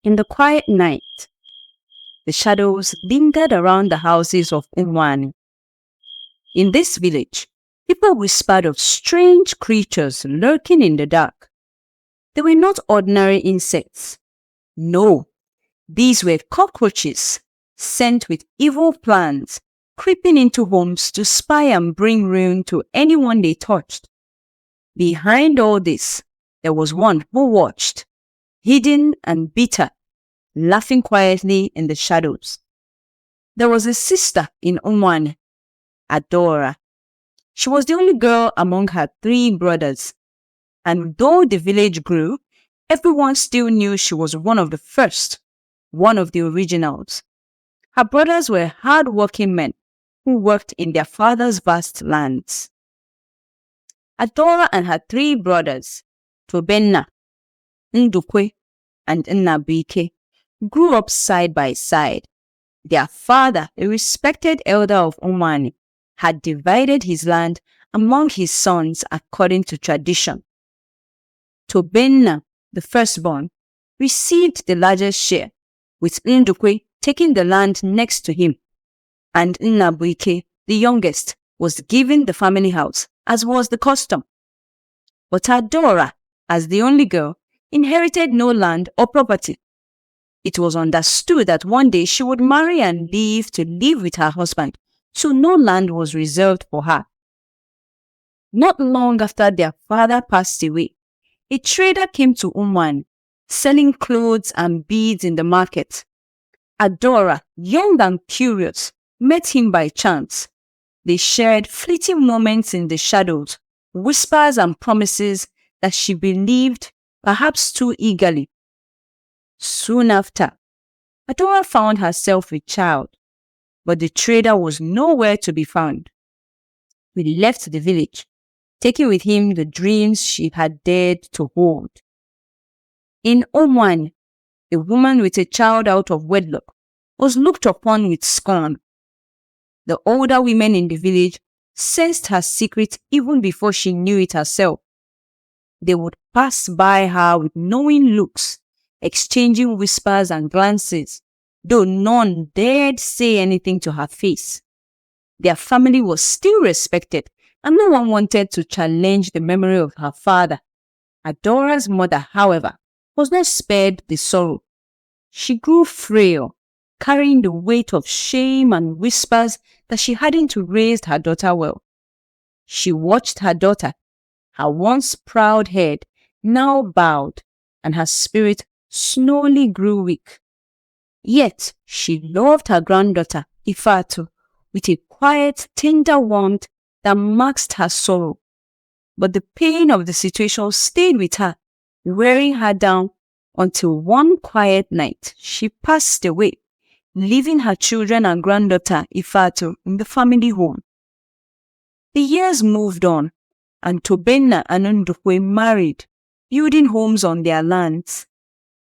In the quiet night, the shadows lingered around the houses of Umwani. In this village, people whispered of strange creatures lurking in the dark. They were not ordinary insects. No, these were cockroaches sent with evil plans, creeping into homes to spy and bring ruin to anyone they touched. Behind all this, there was one who watched, hidden and bitter, laughing quietly in the shadows. There was a sister in Umwan, Adora. She was the only girl among her 3 brothers, and though the village grew, everyone still knew she was one of the first, one of the originals. Her brothers were hard-working men who worked in their father's vast lands. Adora and her 3 brothers, Tobenna, Ndukwe, and Nnabuike, grew up side by side. Their father, a respected elder of Omani, had divided his land among his sons according to tradition. Tobenna, the firstborn, received the largest share, with Ndukwe taking the land next to him, and Nnabuike, the youngest, was given the family house, as was the custom. But Adora, as the only girl, inherited no land or property. It was understood that one day she would marry and leave to live with her husband, so no land was reserved for her. Not long after their father passed away, a trader came to Umwan, selling clothes and beads in the market. Adora, young and curious, met him by chance. They shared fleeting moments in the shadows, whispers and promises that she believed, perhaps too eagerly. Soon after, Adora found herself a child, but the trader was nowhere to be found. He left the village, taking with him the dreams she had dared to hold. In Omwan, a woman with a child out of wedlock was looked upon with scorn. The older women in the village sensed her secret even before she knew it herself. They would pass by her with knowing looks, exchanging whispers and glances, though none dared say anything to her face. Their family was still respected, and no one wanted to challenge the memory of her father. Adora's mother, however, was not spared the sorrow. She grew frail, carrying the weight of shame and whispers that she hadn't raised her daughter well. She watched her daughter, her once proud head now bowed, and her spirit slowly grew weak. Yet she loved her granddaughter, Ifatu, with a quiet, tender warmth that masked her sorrow. But the pain of the situation stayed with her, wearing her down until one quiet night she passed away, leaving her children and granddaughter, Ifatu, in the family home. The years moved on, and Tobenna and Ndukwe married, building homes on their lands.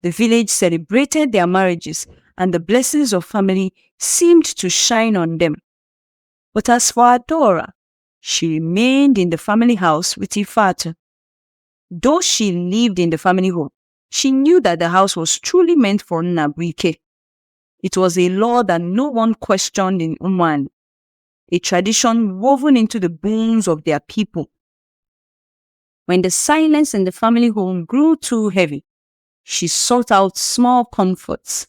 The village celebrated their marriages, and the blessings of family seemed to shine on them. But as for Adora, she remained in the family house with Ifatu. Though she lived in the family home, she knew that the house was truly meant for Nnabuike. It was a law that no one questioned in Umwan, a tradition woven into the bones of their people. When the silence in the family home grew too heavy, she sought out small comforts.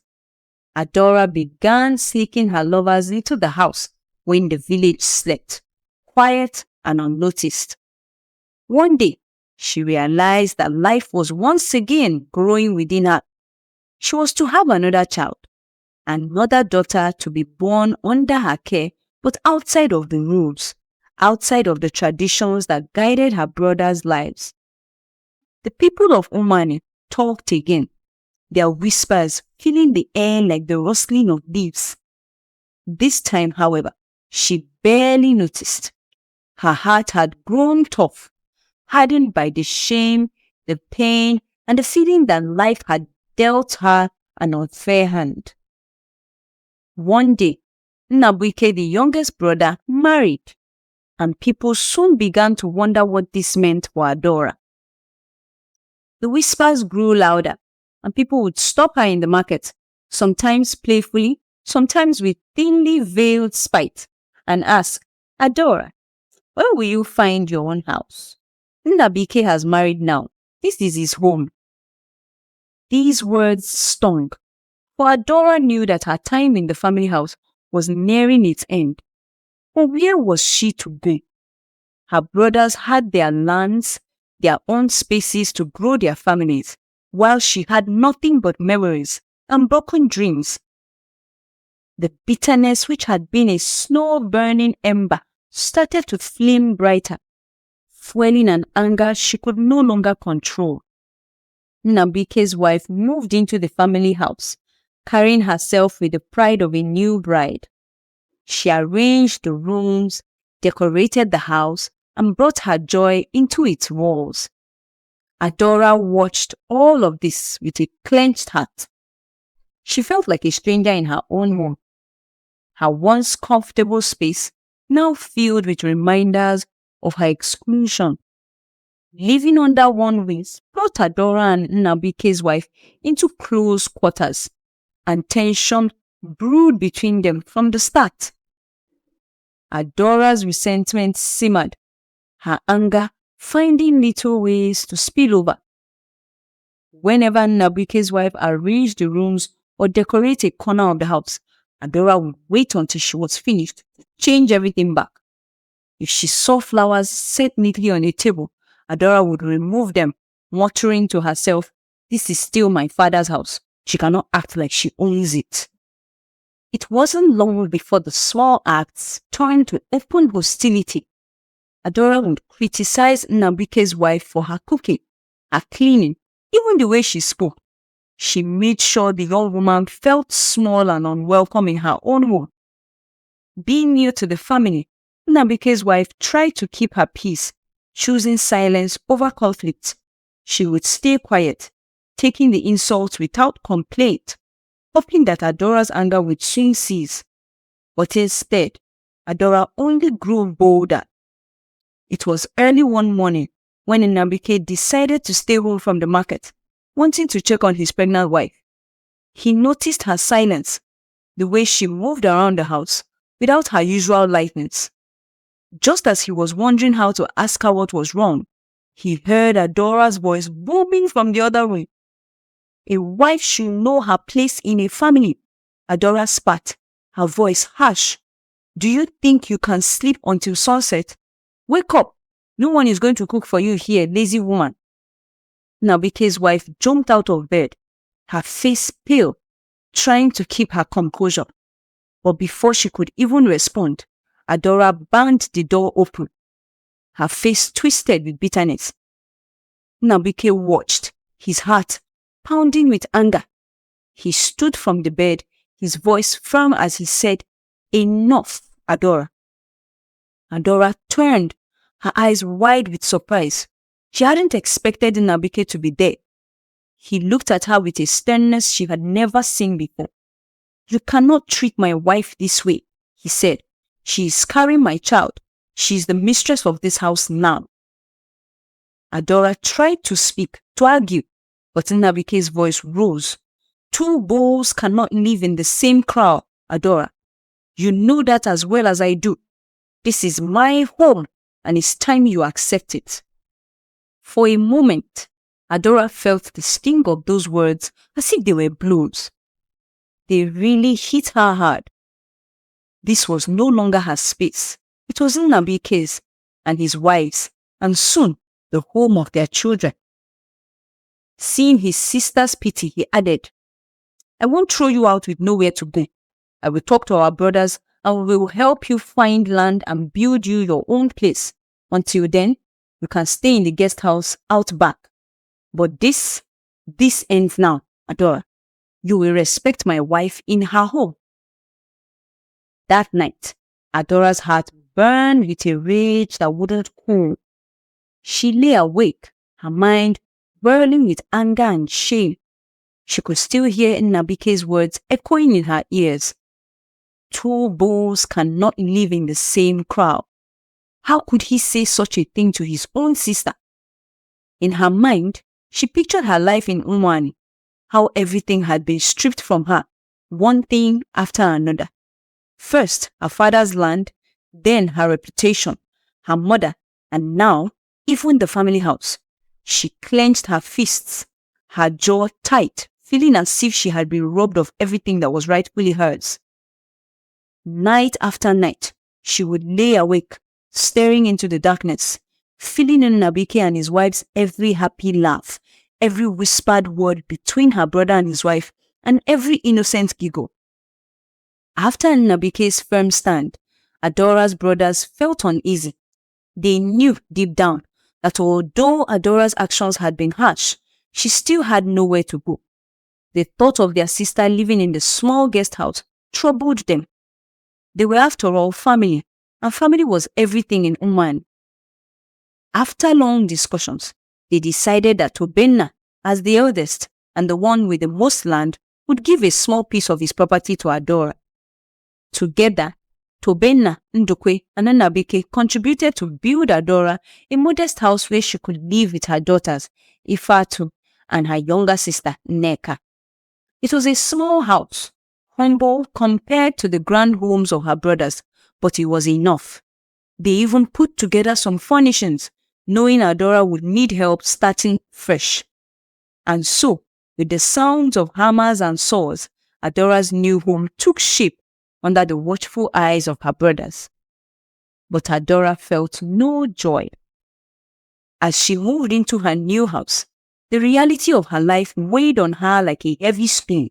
Adora began seeking her lovers into the house when the village slept, quiet and unnoticed. One day, she realized that life was once again growing within her. She was to have another child, another daughter to be born under her care, but outside of the rules, outside of the traditions that guided her brothers' lives. The people of Umani talked again, their whispers filling the air like the rustling of leaves. This time, however, she barely noticed. Her heart had grown tough, hardened by the shame, the pain, and the feeling that life had dealt her an unfair hand. One day, Nnabuike, the youngest brother, married, and people soon began to wonder what this meant for Adora. The whispers grew louder, and people would stop her in the market, sometimes playfully, sometimes with thinly veiled spite, and ask, Adora, when will you find your own house? Nnabike has married now. This is his home. These words stung, for Adora knew that her time in the family house was nearing its end. But where was she to go? Her brothers had their lands, their own spaces to grow their families, while she had nothing but memories and broken dreams. The bitterness which had been a snow-burning ember started to flame brighter, fueling an anger she could no longer control. Nnabike's wife moved into the family house, carrying herself with the pride of a new bride. She arranged the rooms, decorated the house, and brought her joy into its walls. Adora watched all of this with a clenched heart. She felt like a stranger in her own home. Her once comfortable space now filled with reminders of her exclusion. Living under one wing brought Adora and Nnabike's wife into close quarters, and tension brewed between them from the start. Adora's resentment simmered, her anger finding little ways to spill over. Whenever Nnabike's wife arranged the rooms or decorated a corner of the house, Adora would wait until she was finished to change everything back. If she saw flowers set neatly on a table, Adora would remove them, muttering to herself, "This is still my father's house. She cannot act like she owns it." It wasn't long before the small acts turned to open hostility. Adora would criticize Nnabike's wife for her cooking, her cleaning, even the way she spoke. She made sure the young woman felt small and unwelcome in her own home. Being new to the family, Nnabike's wife tried to keep her peace, choosing silence over conflict. She would stay quiet, taking the insults without complaint, hoping that Adora's anger would soon cease. But instead, Adora only grew bolder. It was early one morning when Nnabike decided to stay home from the market, wanting to check on his pregnant wife. He noticed her silence, the way she moved around the house without her usual lightness. Just as he was wondering how to ask her what was wrong, he heard Adora's voice booming from the other room. A wife should know her place in a family. Adora spat, her voice harsh. "Do you think you can sleep until sunset? Wake up! No one is going to cook for you here, lazy woman." Nnabike's wife jumped out of bed, her face pale, trying to keep her composure. But before she could even respond, Adora banged the door open, her face twisted with bitterness. Nnabike watched, his heart pounding with anger. He stood from the bed, his voice firm as he said, "Enough, Adora." Adora turned, her eyes wide with surprise. She hadn't expected Nnabike to be there. He looked at her with a sternness she had never seen before. "You cannot treat my wife this way," he said. "She is carrying my child. She is the mistress of this house now." Adora tried to speak, to argue, but Nnabike's voice rose. "Two bulls cannot live in the same crowd, Adora. You know that as well as I do. This is my home, and it's time you accept it." For a moment, Adora felt the sting of those words as if they were blows. They really hit her hard. This was no longer her space. It was Nnabike's and his wife's, and soon the home of their children. Seeing his sister's pity, he added, "I won't throw you out with nowhere to go. I will talk to our brothers and we will help you find land and build you your own place. Until then, you can stay in the guest house out back. But this ends now, Adora. You will respect my wife in her home." That night, Adora's heart burned with a rage that wouldn't cool. She lay awake, her mind whirling with anger and shame. She could still hear Nnabike's words echoing in her ears. Two bulls cannot live in the same crowd. How could he say such a thing to his own sister? In her mind, she pictured her life in Umwani, how everything had been stripped from her, one thing after another. First, her father's land, then her reputation, her mother, and now, even the family house. She clenched her fists, her jaw tight, feeling as if she had been robbed of everything that was rightfully hers. Night after night, she would lay awake, staring into the darkness, feeling in Nnabike and his wife's every happy laugh, every whispered word between her brother and his wife, and every innocent giggle. After Nnabike's firm stand, Adora's brothers felt uneasy. They knew deep down that although Adora's actions had been harsh, she still had nowhere to go. The thought of their sister living in the small guest house troubled them. They were after all family, and family was everything in Oman. After long discussions, they decided that Tobenna, as the eldest and the one with the most land, would give a small piece of his property to Adora. Together, Tobenna, Ndukwe, and Nnabike contributed to build Adora a modest house where she could live with her daughters, Ifatu, and her younger sister, Nneka. It was a small house, humble compared to the grand homes of her brothers, but it was enough. They even put together some furnishings, knowing Adora would need help starting fresh. And so, with the sounds of hammers and saws, Adora's new home took shape under the watchful eyes of her brothers. But Adora felt no joy. As she moved into her new house, the reality of her life weighed on her like a heavy spoon.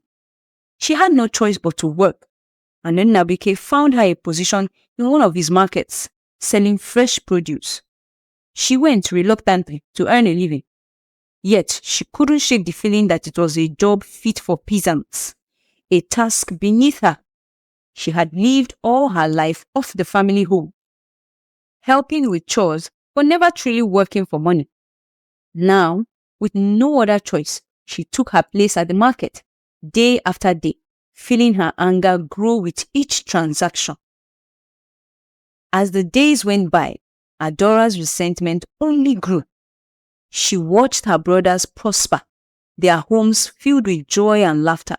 She had no choice but to work, and then Nnabike found her a position in one of his markets, selling fresh produce. She went reluctantly to earn a living, yet she couldn't shake the feeling that it was a job fit for peasants, a task beneath her. She had lived all her life off the family home, helping with chores but never truly working for money. Now, with no other choice, she took her place at the market, day after day, feeling her anger grow with each transaction. As the days went by, Adora's resentment only grew. She watched her brothers prosper, their homes filled with joy and laughter.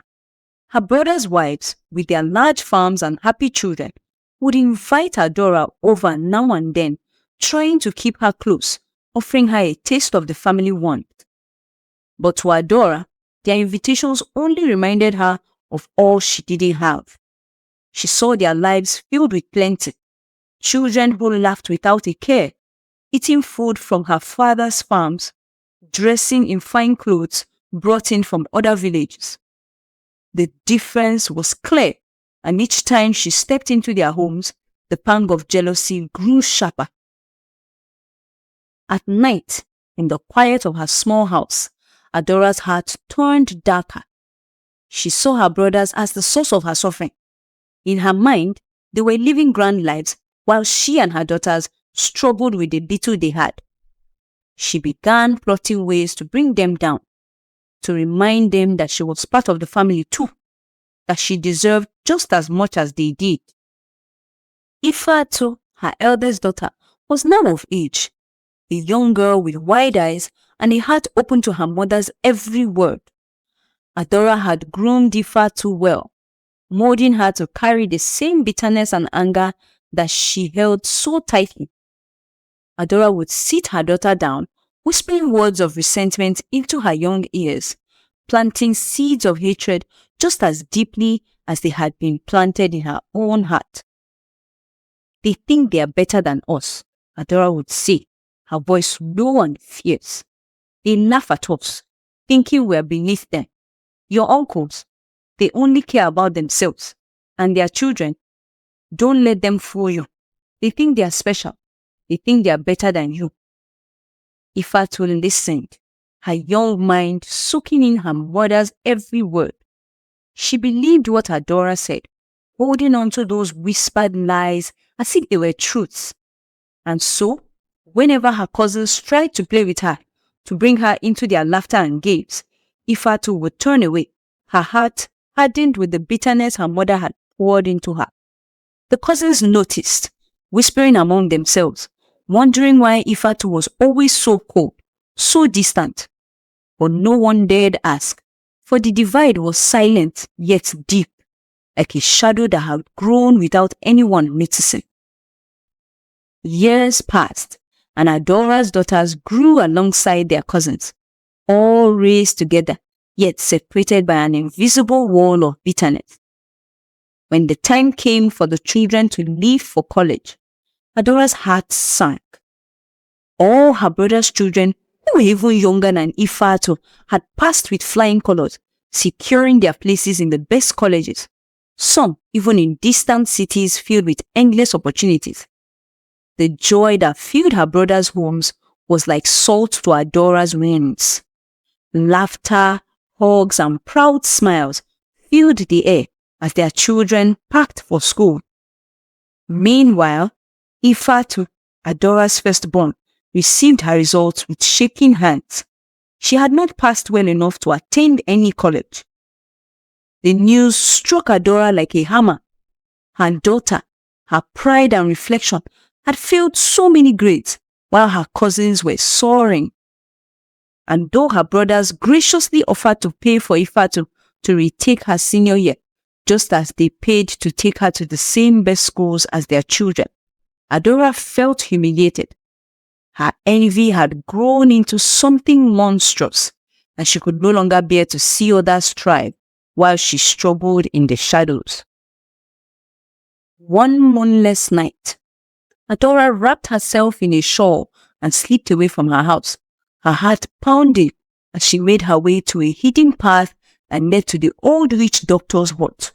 Her brothers' wives, with their large farms and happy children, would invite Adora over now and then, trying to keep her close, offering her a taste of the family warmth. But to Adora, their invitations only reminded her of all she didn't have. She saw their lives filled with plenty, children who laughed without a care, eating food from her father's farms, dressing in fine clothes brought in from other villages. The difference was clear, and each time she stepped into their homes, the pang of jealousy grew sharper. At night, in the quiet of her small house, Adora's heart turned darker. She saw her brothers as the source of her suffering. In her mind, they were living grand lives while she and her daughters struggled with the little they had. She began plotting ways to bring them down, to remind them that she was part of the family too, that she deserved just as much as they did. Ifatu, her eldest daughter, was now of age, a young girl with wide eyes and a heart open to her mother's every word. Adora had groomed Ifatu well, molding her to carry the same bitterness and anger that she held so tightly. Adora would sit her daughter down, whispering words of resentment into her young ears, planting seeds of hatred just as deeply as they had been planted in her own heart. "They think they are better than us," Adora would say, her voice low and fierce. "They laugh at us, thinking we are beneath them. Your uncles, they only care about themselves and their children. Don't let them fool you. They think they are special. They think they are better than you." Ifatu listened, her young mind soaking in her mother's every word. She believed what Adora said, holding on to those whispered lies as if they were truths. And so, whenever her cousins tried to play with her, to bring her into their laughter and games, Ifatu would turn away, her heart hardened with the bitterness her mother had poured into her. The cousins noticed, whispering among themselves, wondering why Ifatu was always so cold, so distant. But no one dared ask, For the divide was silent yet deep, like a shadow that had grown without anyone noticing. Years passed, and Adora's daughters grew alongside their cousins, all raised together, yet separated by an invisible wall of bitterness. When the time came for the children to leave for college, Adora's heart sank. All her brother's children, who were even younger than Ifatu, had passed with flying colors, securing their places in the best colleges, some even in distant cities filled with endless opportunities. The joy that filled her brothers' homes was like salt to Adora's wings. Laughter, hugs, and proud smiles filled the air as their children packed for school. Meanwhile, Ifatu, Adora's firstborn, received her results with shaking hands. She had not passed well enough to attend any college. The news struck Adora like a hammer. Her daughter, her pride and reflection, had failed so many grades, while her cousins were soaring. And though her brothers graciously offered to pay for Ifatu to retake her senior year, just as they paid to take her to the same best schools as their children, Adora felt humiliated. Her envy had grown into something monstrous, and she could no longer bear to see others thrive while she struggled in the shadows. One moonless night, Adora wrapped herself in a shawl and slipped away from her house, her heart pounding as she made her way to a hidden path that led to the old witch doctor's hut.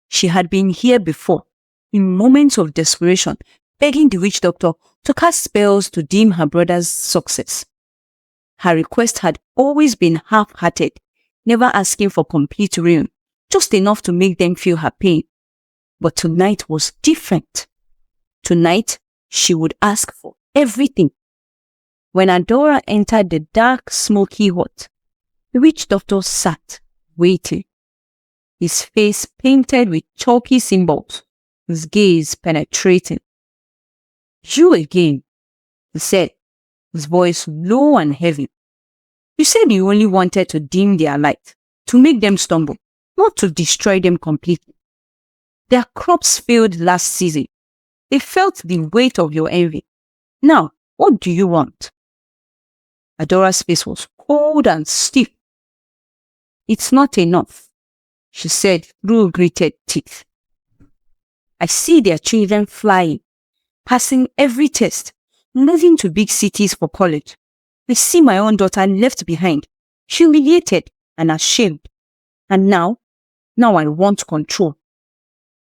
She had been here before, in moments of desperation, begging the witch doctor to cast spells to dim her brother's success. Her request had always been half-hearted, never asking for complete ruin, just enough to make them feel her pain. But tonight was different. Tonight, she would ask for everything. When Adora entered the dark, smoky hut, the witch doctor sat, waiting. His face painted with chalky symbols, his gaze penetrating. "You again," he said, his voice low and heavy. "You said you only wanted to dim their light, to make them stumble, not to destroy them completely. Their crops failed last season. They felt the weight of your envy. Now, what do you want?" Adora's face was cold and stiff. "It's not enough," she said through gritted teeth. "I see their children flying, passing every test, moving to big cities for college. I see my own daughter left behind, humiliated and ashamed. And now I want control.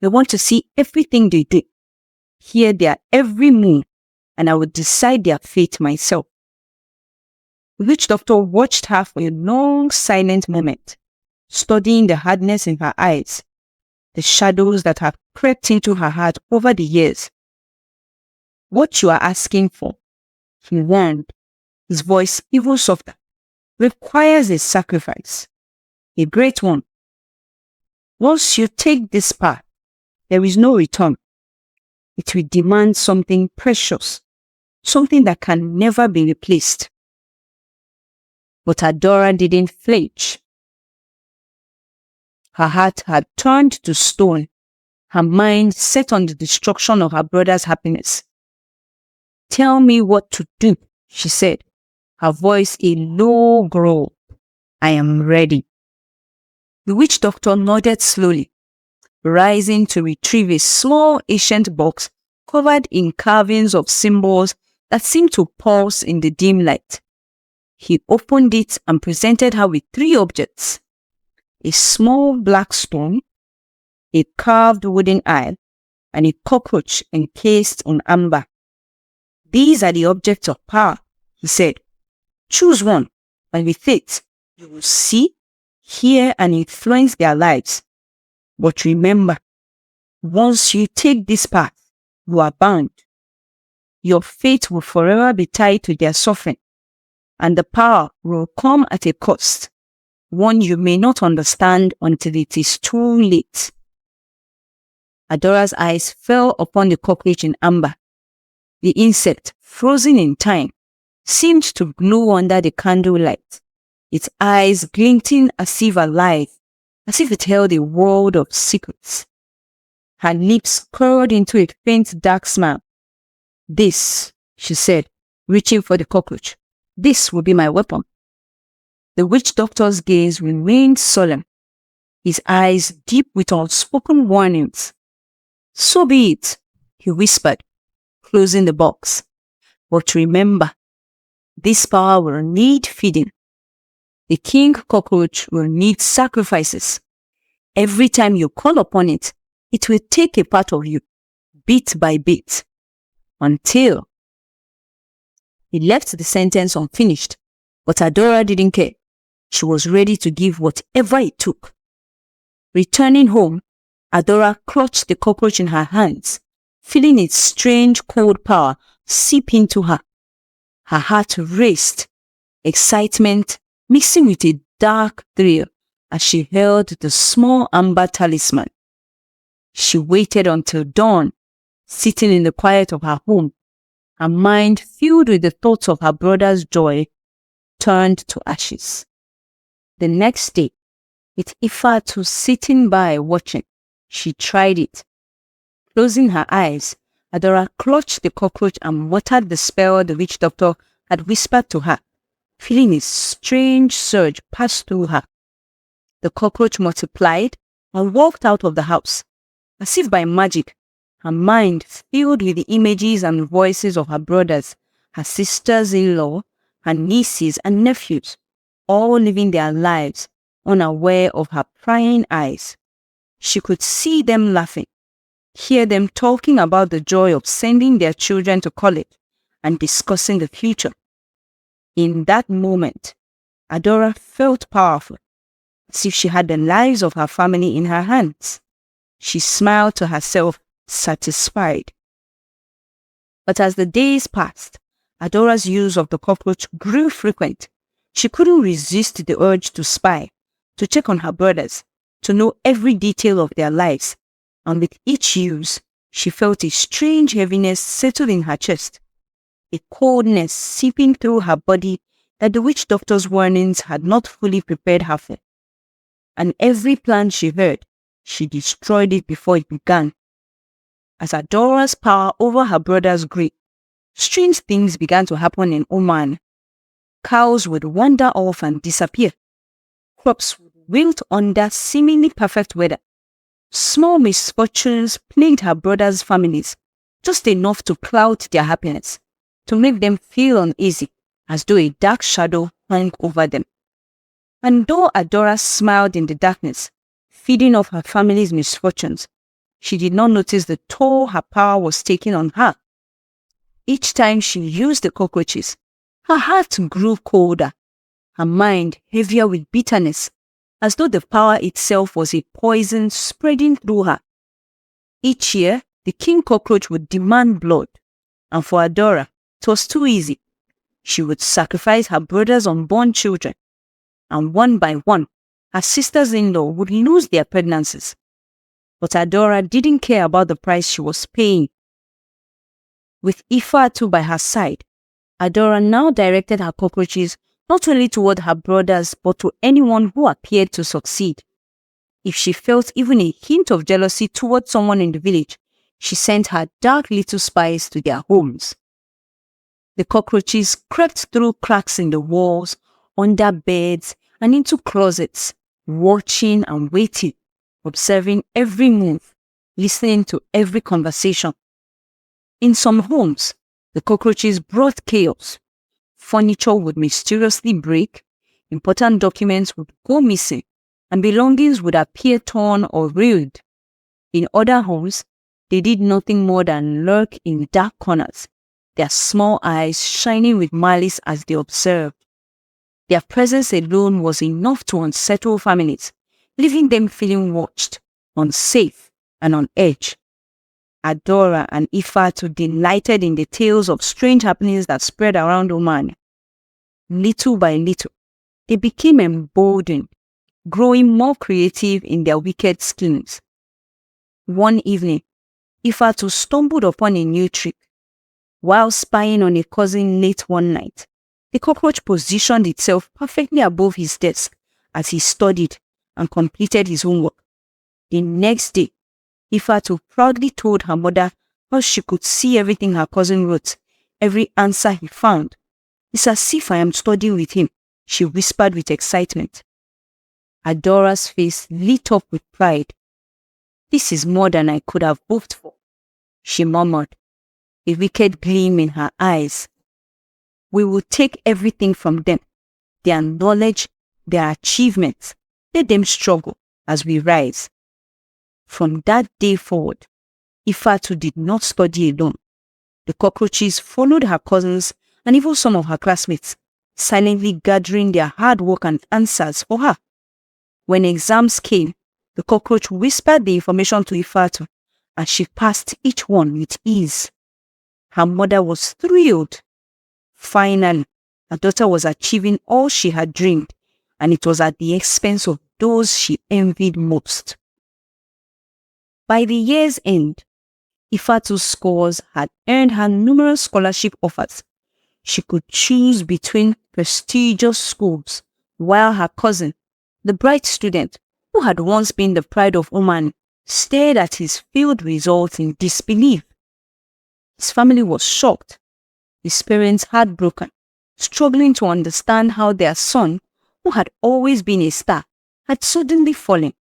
I want to see everything they do, hear their every move, and I will decide their fate myself." The witch doctor watched her for a long, silent moment, studying the hardness in her eyes, the shadows that had crept into her heart over the years. "What you are asking for," he warned, his voice even softer, "requires a sacrifice, a great one. Once you take this path, there is no return. It will demand something precious, something that can never be replaced." But Adora didn't flinch. Her heart had turned to stone, her mind set on the destruction of her brother's happiness. "Tell me what to do," she said, her voice a low growl. "I am ready." The witch doctor nodded slowly, rising to retrieve a small ancient box covered in carvings of symbols that seemed to pulse in the dim light. He opened it and presented her with 3 objects: a small black stone, a carved wooden eye, and a cockroach encased in amber. "These are the objects of power," he said. "Choose one, and with it, you will see, hear, and influence their lives. But remember, once you take this path, you are bound. Your fate will forever be tied to their suffering, and the power will come at a cost, one you may not understand until it is too late." Adora's eyes fell upon the cockroach in amber. The insect, frozen in time, seemed to glow under the candlelight, its eyes glinting as if alive, as if it held a world of secrets. Her lips curled into a faint dark smile. "This," she said, reaching for the cockroach, "this will be my weapon." The witch doctor's gaze remained solemn, his eyes deep with unspoken warnings. "So be it," he whispered, closing the box. "But remember, this power will need feeding. The king cockroach will need sacrifices. Every time you call upon it, it will take a part of you, bit by bit, until—" He left the sentence unfinished, but Adora didn't care. She was ready to give whatever it took. Returning home, Adora clutched the cockroach in her hands, feeling its strange cold power seep into her. Her heart raced, excitement mixing with a dark thrill as she held the small amber talisman. She waited until dawn, sitting in the quiet of her home, her mind filled with the thoughts of her brother's joy turned to ashes. The next day, with Ifatu sitting by watching, she tried it. Closing her eyes, Adora clutched the cockroach and muttered the spell the witch doctor had whispered to her, feeling a strange surge pass through her. The cockroach multiplied and walked out of the house. As if by magic, her mind filled with the images and voices of her brothers, her sisters-in-law, her nieces and nephews, all living their lives unaware of her prying eyes. She could see them laughing, hear them talking about the joy of sending their children to college and discussing the future. In that moment, Adora felt powerful, as if she had the lives of her family in her hands. She smiled to herself, satisfied. But as the days passed, Adora's use of the cockroach grew frequent. She couldn't resist the urge to spy, to check on her brothers, to know every detail of their lives, and with each use, she felt a strange heaviness settle in her chest, a coldness seeping through her body that the witch doctor's warnings had not fully prepared her for. And every plan she heard, she destroyed it before it began. As Adora's power over her brothers grew, strange things began to happen in Oman. Cows would wander off and disappear. Crops would wilt under seemingly perfect weather. Small misfortunes plagued her brothers' families, just enough to cloud their happiness, to make them feel uneasy, as though a dark shadow hung over them. And though Adora smiled in the darkness, feeding off her family's misfortunes, she did not notice the toll her power was taking on her. Each time she used the cockroaches, her heart grew colder, her mind heavier with bitterness, as though the power itself was a poison spreading through her. Each year, the king cockroach would demand blood, and for Adora, it was too easy. She would sacrifice her brother's unborn children, and one by one, her sisters-in-law would lose their pregnancies. But Adora didn't care about the price she was paying. With Ifatu by her side, Adora now directed her cockroaches not only toward her brothers but to anyone who appeared to succeed. If she felt even a hint of jealousy toward someone in the village, she sent her dark little spies to their homes. The cockroaches crept through cracks in the walls, under beds, and into closets, watching and waiting, observing every move, listening to every conversation. In some homes, the cockroaches brought chaos. Furniture would mysteriously break, important documents would go missing, and belongings would appear torn or ruined. In other homes, they did nothing more than lurk in dark corners, their small eyes shining with malice as they observed. Their presence alone was enough to unsettle families, leaving them feeling watched, unsafe, and on edge. Adora and Ifatu delighted in the tales of strange happenings that spread around Oman. Little by little, they became emboldened, growing more creative in their wicked schemes. One evening, Ifatu stumbled upon a new trick. While spying on a cousin late one night, The cockroach positioned itself perfectly above his desk as he studied and completed his homework. The next day, Ifatu proudly told her mother how she could see everything her cousin wrote, every answer he found. "It's as if I am studying with him," she whispered with excitement. Adora's face lit up with pride. "This is more than I could have hoped for," she murmured, a wicked gleam in her eyes. "We will take everything from them, their knowledge, their achievements. Let them struggle as we rise." From that day forward, Ifatu did not study alone. The cockroaches followed her cousins and even some of her classmates, silently gathering their hard work and answers for her. When exams came, the cockroach whispered the information to Ifatu, and she passed each one with ease. Her mother was thrilled. Finally, her daughter was achieving all she had dreamed, and it was at the expense of those she envied most. By the year's end, Ifatu's scores had earned her numerous scholarship offers. She could choose between prestigious schools, while her cousin, the bright student who had once been the pride of Oman, stared at his failed results in disbelief. His family was shocked, his parents heartbroken, struggling to understand how their son, who had always been a star, had suddenly fallen.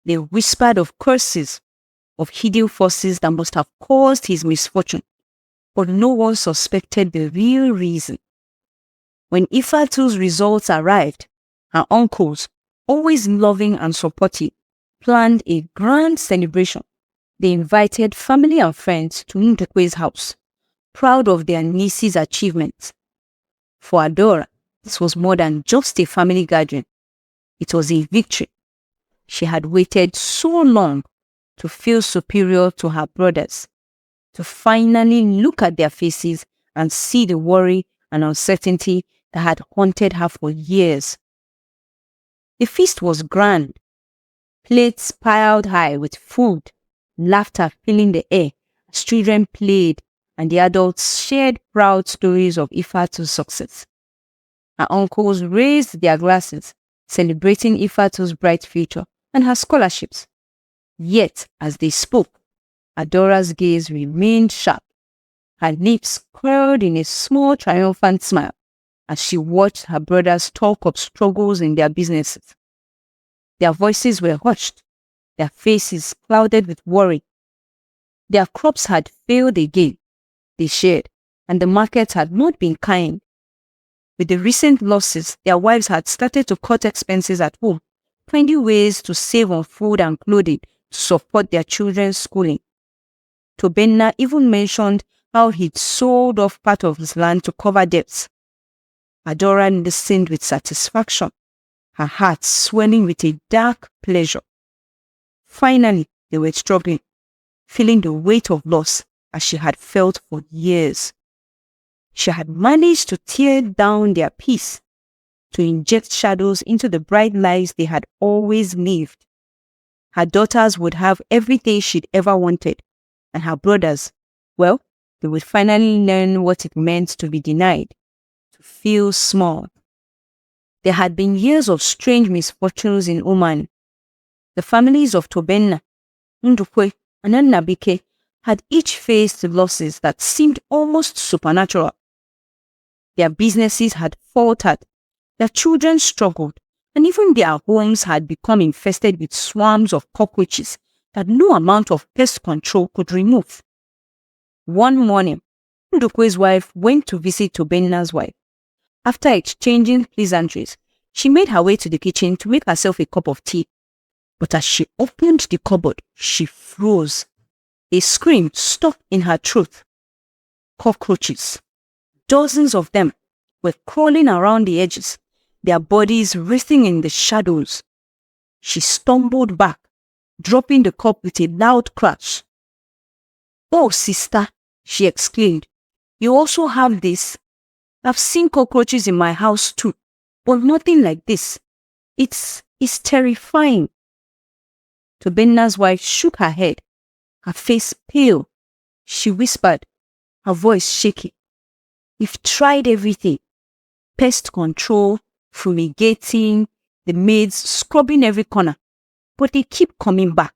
They whispered of curses, of hidden forces that must have caused his misfortune, but no one suspected the real reason. When Ifatu's results arrived, her uncles, always loving and supportive, planned a grand celebration. They invited family and friends to Ndukwe's house, proud of their niece's achievements. For Adora, this was more than just a family gathering. It was a victory. She had waited so long to feel superior to her brothers, to finally look at their faces and see the worry and uncertainty that had haunted her for years. The feast was grand. Plates piled high with food, laughter filling the air as children played and the adults shared proud stories of Ifatu's success. Her uncles raised their glasses, celebrating Ifatu's bright future and her scholarships. Yet, as they spoke, Adora's gaze remained sharp. Her lips curled in a small triumphant smile as she watched her brothers talk of struggles in their businesses. Their voices were hushed, their faces clouded with worry. Their crops had failed again, they shared, and the market had not been kind. With the recent losses, their wives had started to cut expenses at home, finding ways to save on food and clothing to support their children's schooling. Tobenna even mentioned how he'd sold off part of his land to cover debts. Adora listened with satisfaction, her heart swelling with a dark pleasure. Finally, they were struggling, feeling the weight of loss as she had felt for years. She had managed to tear down their peace, to inject shadows into the bright lives they had always lived. Her daughters would have everything she'd ever wanted, and her brothers, well, they would finally learn what it meant to be denied, to feel small. There had been years of strange misfortunes in Oman. The families of Tobenna, Ndukwe, and Nnabike had each faced losses that seemed almost supernatural. Their businesses had faltered, their children struggled, and even their homes had become infested with swarms of cockroaches that no amount of pest control could remove. One morning, Ndukwe's wife went to visit Tobenna's wife. After exchanging pleasantries, she made her way to the kitchen to make herself a cup of tea. But as she opened the cupboard, she froze. A scream stuck in her throat. Cockroaches, dozens of them, were crawling around the edges, their bodies writhing in the shadows. She stumbled back, dropping the cup with a loud crash. "Oh, sister," she exclaimed, "you also have this? I've seen cockroaches in my house too, but nothing like this. It's terrifying." Tobenna's wife shook her head, her face pale. She whispered, her voice shaky, "We've tried everything. pest control, fumigating, the maids scrubbing every corner. But they keep coming back,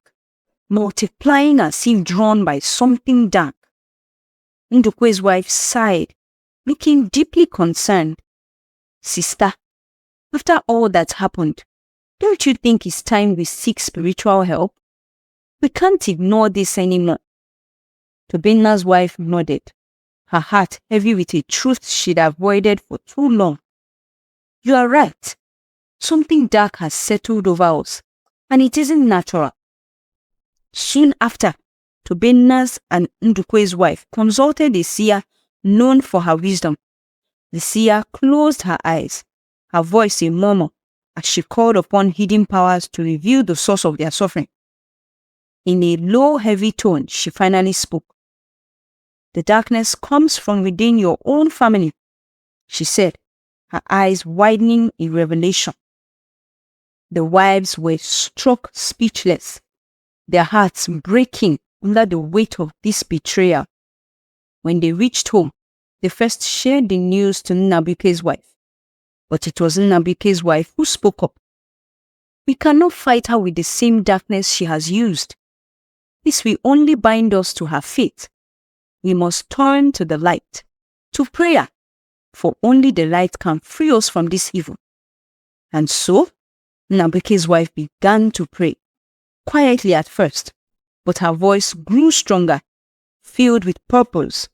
multiplying as if drawn by something dark. Ndukwe's wife sighed, looking deeply concerned. Sister, after all that's happened, don't you think it's time we seek spiritual help? We can't ignore this anymore. Tobenna's wife nodded, her heart heavy with a truth she'd avoided for too long. You are right. Something dark has settled over us, and it isn't natural. Soon after, Tobenna's and Ndukwe's wife consulted a seer known for her wisdom. The seer closed her eyes, her voice a murmur, as she called upon hidden powers to reveal the source of their suffering. In a low, heavy tone, she finally spoke. The darkness comes from within your own family, she said, her eyes widening in revelation. The wives were struck speechless, their hearts breaking under the weight of this betrayal. When they reached home, they first shared the news to Nnabuike's wife. But it was Nnabuike's wife who spoke up. We cannot fight her with the same darkness she has used. This will only bind us to her fate. We must turn to the light, to prayer, for only the light can free us from this evil. And so, Nnabuike's wife began to pray, quietly at first, but her voice grew stronger, filled with purpose.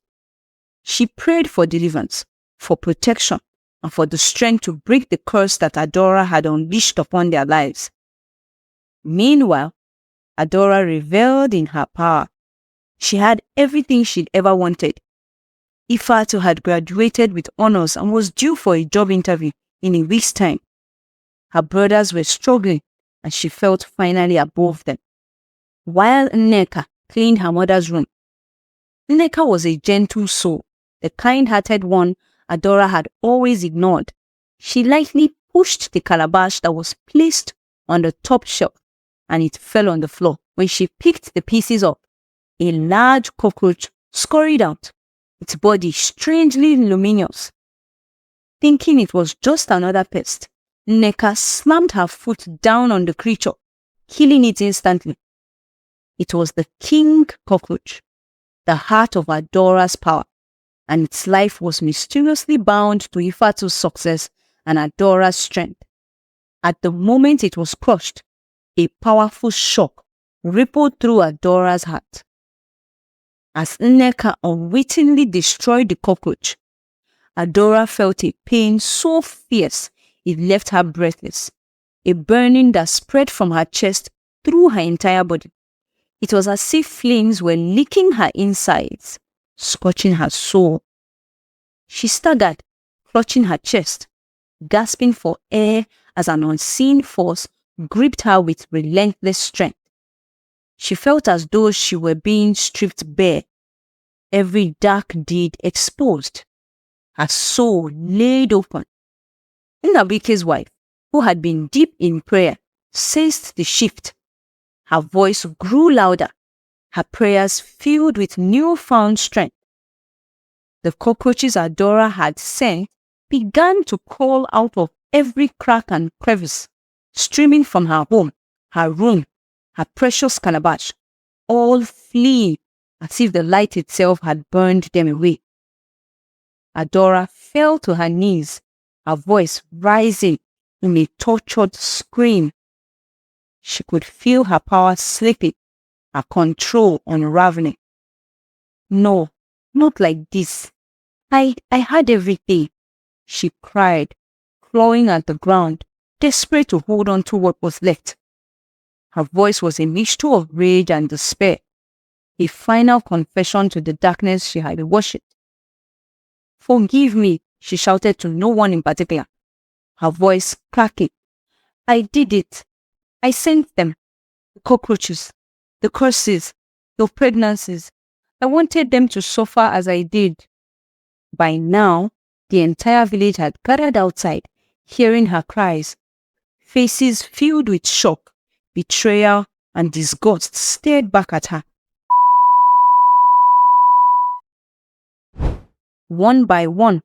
She prayed for deliverance, for protection, and for the strength to break the curse that Adora had unleashed upon their lives. Meanwhile, Adora reveled in her power. She had everything she'd ever wanted. Ifatu had graduated with honors and was due for a job interview in a week's time. Her brothers were struggling, and she felt finally above them. While Nneka cleaned her mother's room, Nneka was a gentle soul, the kind-hearted one Adora had always ignored. She lightly pushed the calabash that was placed on the top shelf, and it fell on the floor. When she picked the pieces up, a large cockroach scurried out, its body strangely luminous. Thinking it was just another pest, Nneka slammed her foot down on the creature, killing it instantly. It was the king cockroach, the heart of Adora's power, and its life was mysteriously bound to Ifatu's success and Adora's strength. At the moment it was crushed, a powerful shock rippled through Adora's heart. As Nneka unwittingly destroyed the cockroach, Adora felt a pain so fierce it left her breathless, a burning that spread from her chest through her entire body. It was as if flames were licking her insides, scorching her soul. She staggered, clutching her chest, gasping for air as an unseen force gripped her with relentless strength. She felt as though she were being stripped bare, every dark deed exposed, her soul laid open. Nnabuike's wife, who had been deep in prayer, sensed the shift. Her voice grew louder, her prayers filled with newfound strength. The cockroaches Adora had sent began to crawl out of every crack and crevice, streaming from her home, her room, her precious calabash, all fleeing as if the light itself had burned them away. Adora fell to her knees, her voice rising in a tortured scream. She could feel her power slipping, her control unraveling. No, not like this. I had everything, she cried, clawing at the ground, desperate to hold on to what was left. Her voice was a mixture of rage and despair, a final confession to the darkness she had worshipped. Forgive me, she shouted to no one in particular, her voice cracking. I did it. I sent them. The cockroaches, the curses, the pregnancies. I wanted them to suffer as I did. By now, the entire village had gathered outside, hearing her cries. Faces filled with shock, betrayal, and disgust stared back at her. One by one,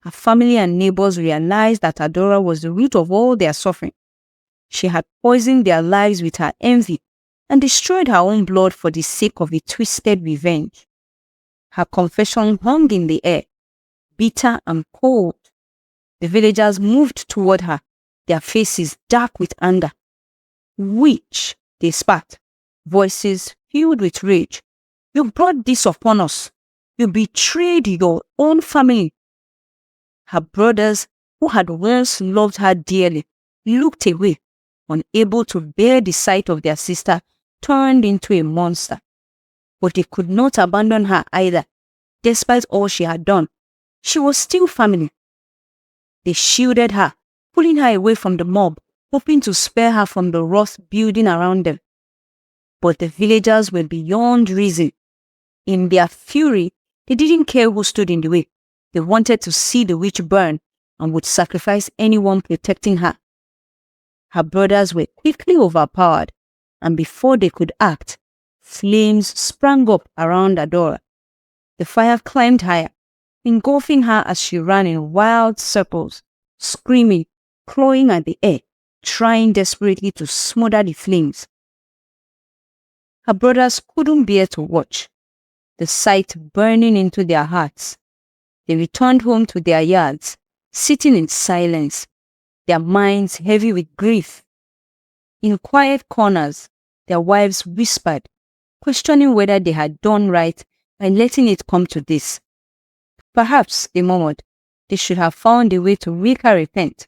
Her family and neighbors realized that Adora was the root of all their suffering. She had poisoned their lives with her envy and destroyed her own blood for the sake of a twisted revenge. Her confession hung in the air, bitter and cold. The villagers moved toward her, their faces dark with anger. "Witch," they spat, voices filled with rage. "You brought this upon us. You betrayed your own family." Her brothers, who had once loved her dearly, looked away, unable to bear the sight of their sister turned into a monster. But they could not abandon her either, despite all she had done. She was still family. They shielded her, pulling her away from the mob, hoping to spare her from the wrath building around them. But the villagers were beyond reason. In their fury, they didn't care who stood in the way. They wanted to see the witch burn and would sacrifice anyone protecting her. Her brothers were quickly overpowered, and before they could act, flames sprang up around Adora. The fire climbed higher, engulfing her as she ran in wild circles, screaming, clawing at the air, trying desperately to smother the flames. Her brothers couldn't bear to watch, the sight burning into their hearts. They returned home to their yards, sitting in silence, their minds heavy with grief. In quiet corners, their wives whispered, questioning whether they had done right by letting it come to this. Perhaps, they murmured, they should have found a way to make her repent,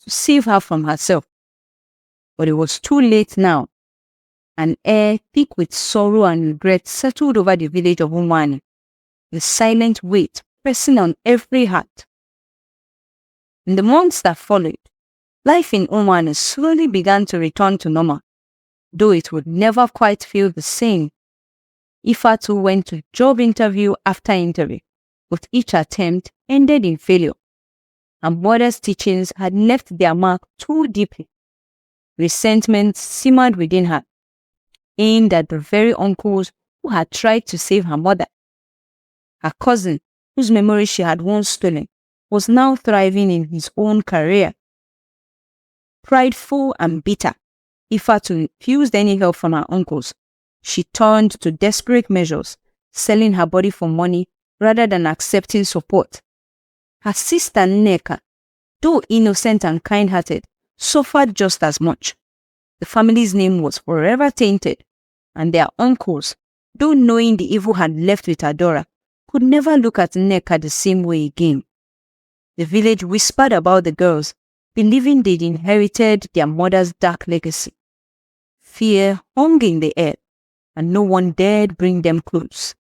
to save her from herself. But it was too late now. An air thick with sorrow and regret settled over the village of Umwani, the silent weight pressing on every heart. In the months that followed, life in Umwani slowly began to return to normal, though it would never quite feel the same. Ifa too went to job interview after interview, but each attempt ended in failure. Her mother's teachings had left their mark too deeply. Resentment simmered within her, aimed at the very uncles who had tried to save her mother. Her cousin, whose memory she had once stolen, was now thriving in his own career. Prideful and bitter, Ifa refused any help from her uncles. She turned to desperate measures, selling her body for money rather than accepting support. Her sister Nneka, though innocent and kind-hearted, suffered just as much. The family's name was forever tainted, and their uncles, though knowing the evil had left with Adora, could never look at Nneka the same way again. The village whispered about the girls, believing they'd inherited their mother's dark legacy. Fear hung in the air, and no one dared bring them close,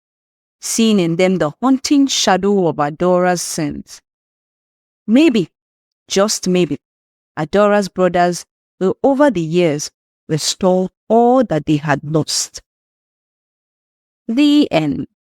seeing in them the haunting shadow of Adora's sins. Maybe, just maybe, Adora's brothers will over the years restore all that they had lost. The end.